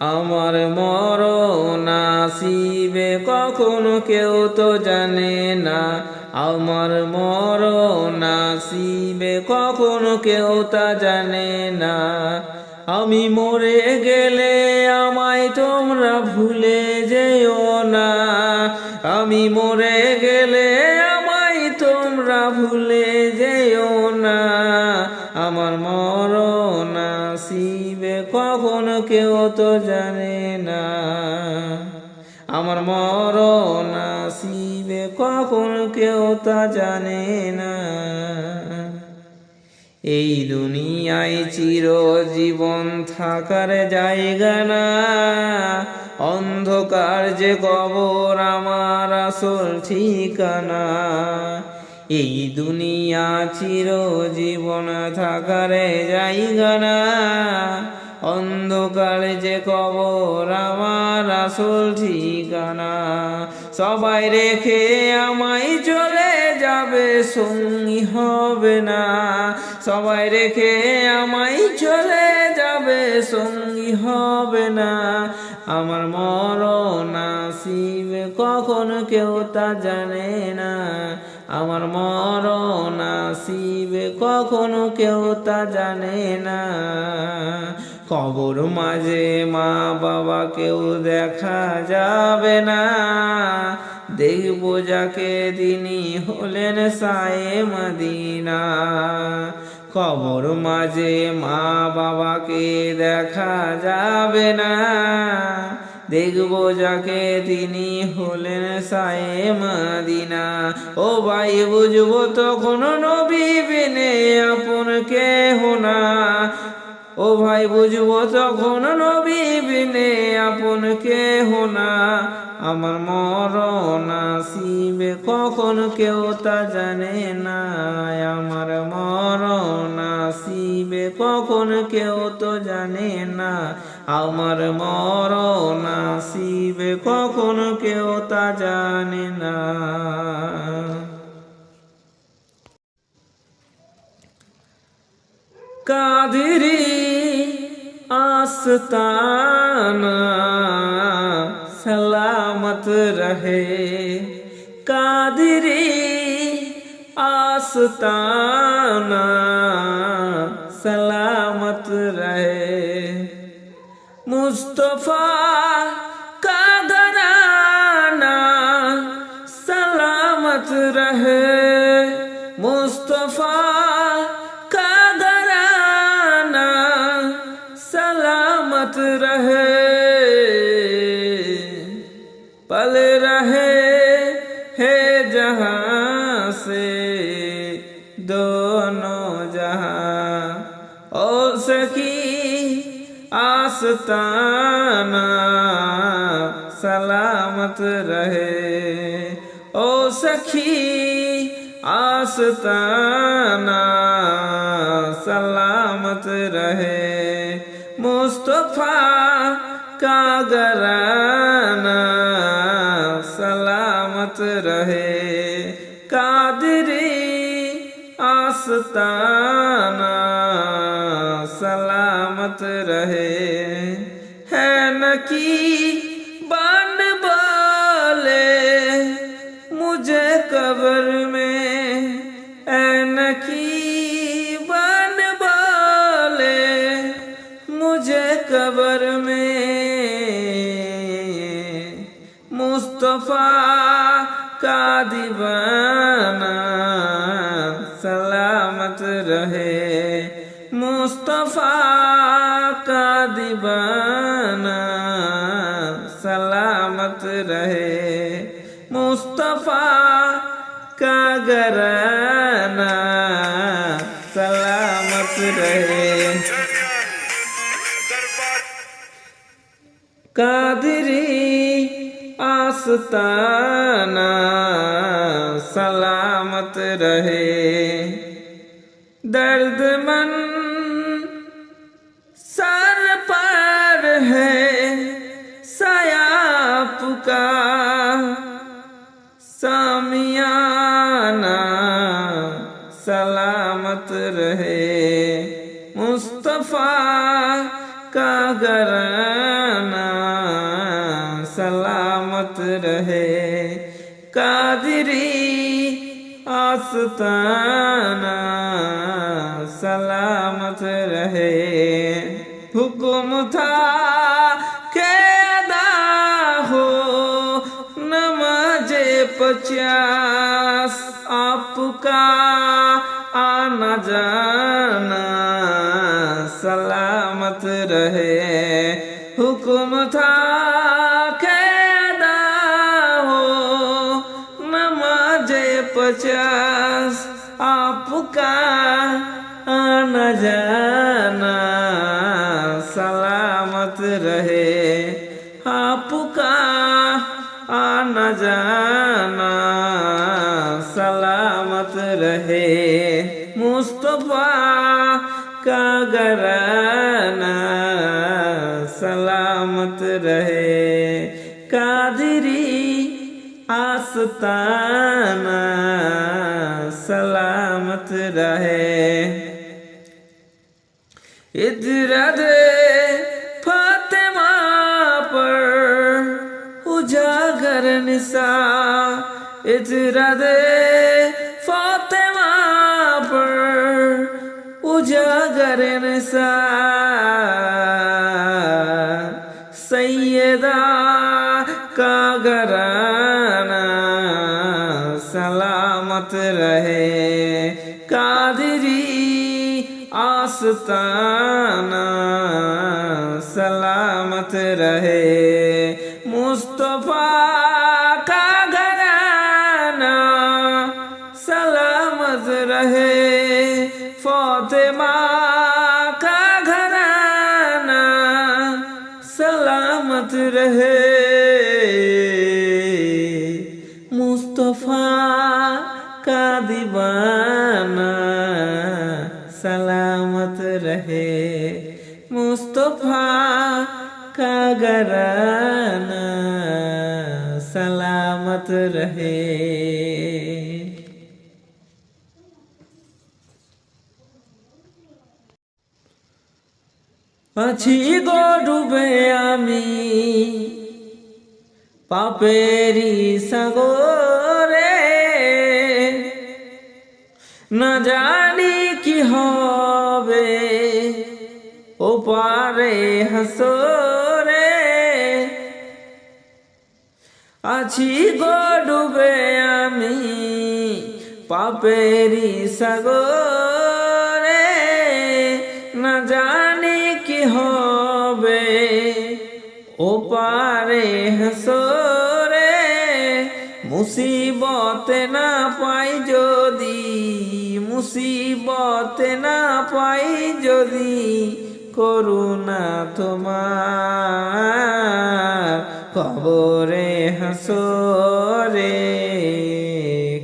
আমার মরণ আসিবে কখনো কেউ তো জানে না, আমার মরণ আসিবে কখনো কেউ তা জানে না। আমি মরে গেলে আমায় তোমরা ভুলে যেও না, আমি মরে গেলে আমায় তোমরা ভুলে যেও না। আমার মরণ আসিবে কখনো কেউ তো জানে না, আমার মরণ আসিবে কখনো কেউ তা জানে না। এই দুনিয়ায় চিরজীবন থাকার জায়গা না, অন্ধকার যে কবর আমার আসল ঠিকানা। এই দুনিয়া চিরজীবন থাকার জায়গা না, অন্ধকার যে কবর আমার আসল ঠিকানা। সবাই রেখে আমায় চলে যাবে সঙ্গী হবে না, সবাই রেখে আমায় চলে যাবে সঙ্গী হবে না। আমার মরণ আসিবে কখনো কেউ তা জানে না, আমার মরণ আসিবে কখনো কেউ তা জানে না। কবর মাঝে মা বাবা কেউ দেখা যাবে না, দেখব যাকে তিনি হলেন সায়ে মদিনা। কবর মাঝে মা বাবাকে দেখা যাবে না, দেখব যাকে তিনি হলেন সায়ে মদিনা। ও ভাই বুঝবো তখন নবী বিনে আপন কেহ না, ও ভাই বুঝবো তখন নবী বিনে আপন কেহ না। আমার মরণ আসিবে কখন কেউ তা জানে না, আমার মরণ আসিবে কখন কেউ তো জানে না, আমার মরণ আসিবে কখন কেউ তা জানে না। কাদেরি आस्ताना सलामत रहे, कादरी आस्ताना सलामत रहे। मुस्तफा का घराना सलामत रहे, मुस्तफा का घराना सलामत रहे। पल रहे है जहां से दोनों जहां, ओ सखी आस्ताना सलामत रहे, ओ सखी आस्ताना सलामत रहे। मुस्तफा का घराना सलामत रहे, कादरी आस्ताना सलामत रहे। है नकी बन बोले मुझे कब्र में, है नकी बन बोले मुझे कब्र में। मुस्तफा का दीवाना सलामत रहे, मुस्तफा का दीवाना सलामत रहे। मुस्तफा का घराना सलामत रहे। कादरी आस्ताना सलामत रहे। दर्दमन सर पर है साया आपका, सामियाना सलामत रहे। मुस्तफा का घराना आस्ताना सलामत रहे। हुक्म था के अदा हो नमाज़े 50, आपका आना जाना सलामत रहे। हुक्म था के अदा हो नमाज़े 50, आपका आना जाना सलामत रहे। आपका आना जाना सलामत रहे। मुस्तफा का घराना सलामत रहे। कादरी आस्ताना सलामत रहे। इजरत फातिमा पर उजागर निसा, इजरत फातिमा पर उजागर निसा, सैयदा का घराना सलामत रहे। कादरी आस्ताना सलामत रहे। मुस्तफा का घराना सलामत रहे। फातिमा का घराना सलामत रहे। मुस्तफा का दीवाना सलामत रहे। मुस्तफा का घराना सलामत रहे। আছি গো ডুবে আমি পাপেরি সাগরে, না জানি কি হবে ওপারে হাসরে। আছি গো ডুবে আমি পাপেরি সাগরে, না জানি কি হবে ওপারে হাসরে। মুসিবতে না পাই যদি, মুসিবতে না পাই যদি করুণা তোমার, কবরে হাসরে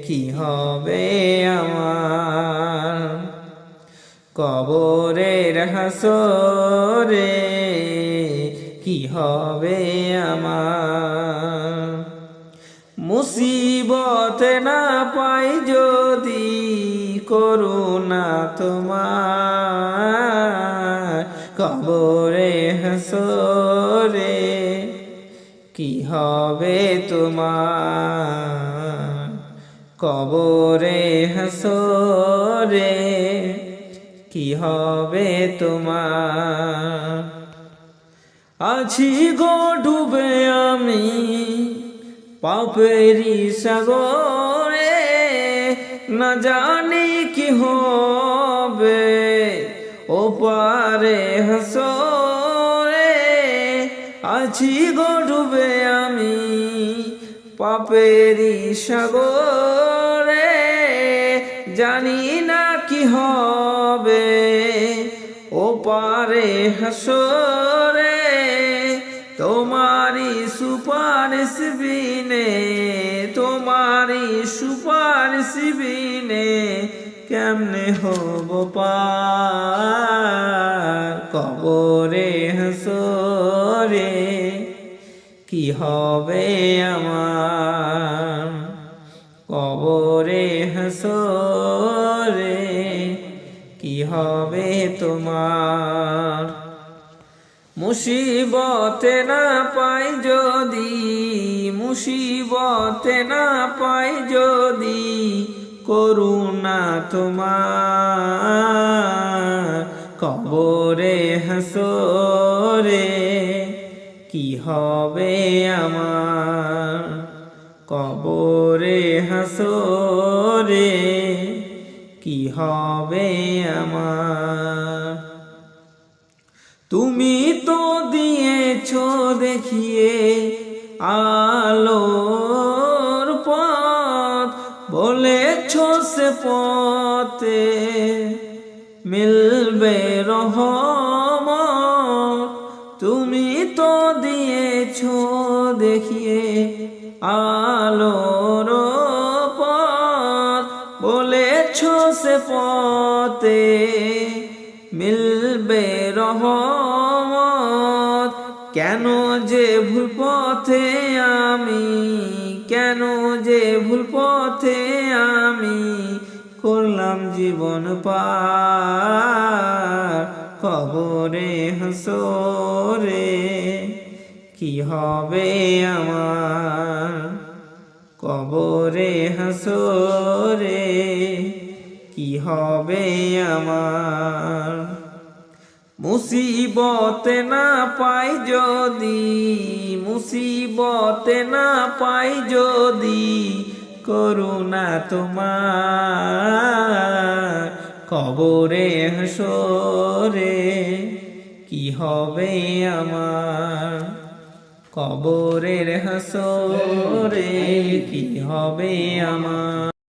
কি হবে আমার। কবরের হাসরে কি হবে আমার। মুসিবতে না পাই যদি করুণা তোমার, কবরে হাসরে কি হবে তোমার। কবরে হাসরে কি হবে তোমার। আছি গো ডুবে আমি পাপেরি সাগরে, না জানি কি হবে ওপারে হাসরে। আছি গো ডুবে আমি পাপেরি সাগরে, জানি না কি হবে ওপারে হাসরে। তোমারি সুপারিশ বিনে, তোমারি সুপারিশ বিনে কেমনে হব পার। কবরে হাসরে কি হবে আমার। কবরে হাসরে কি হবে তোমার। মুসিবতে না পাই যদি, মুসিবতে না পাই যদি করুণা তোমার কবরে হাসরে কি হবে আমার কবরে হাসরে কি হবে আমার তুমি তো দিয়েছো দেখিয়ে আলোর পথ বলেছো সে পথে মিলবে রহমত তুমি তো দিয়েছো দেখিয়ে আলোর পথ বলেছো সে পথে মিলবে রহমত কেন যে ভুল পথে আমি কেন যে ভুল পথে আমি করলাম জীবন পার কবরে হাসরে কি হবে আমার কবরে হাসরে কি হবে আমার মুসিবতে না পাই যদি মুসিবতে না পাই যদি করুণা তোমার কবরে হাসরে কি হবে আমার কবরের হাসরে কি হবে আমার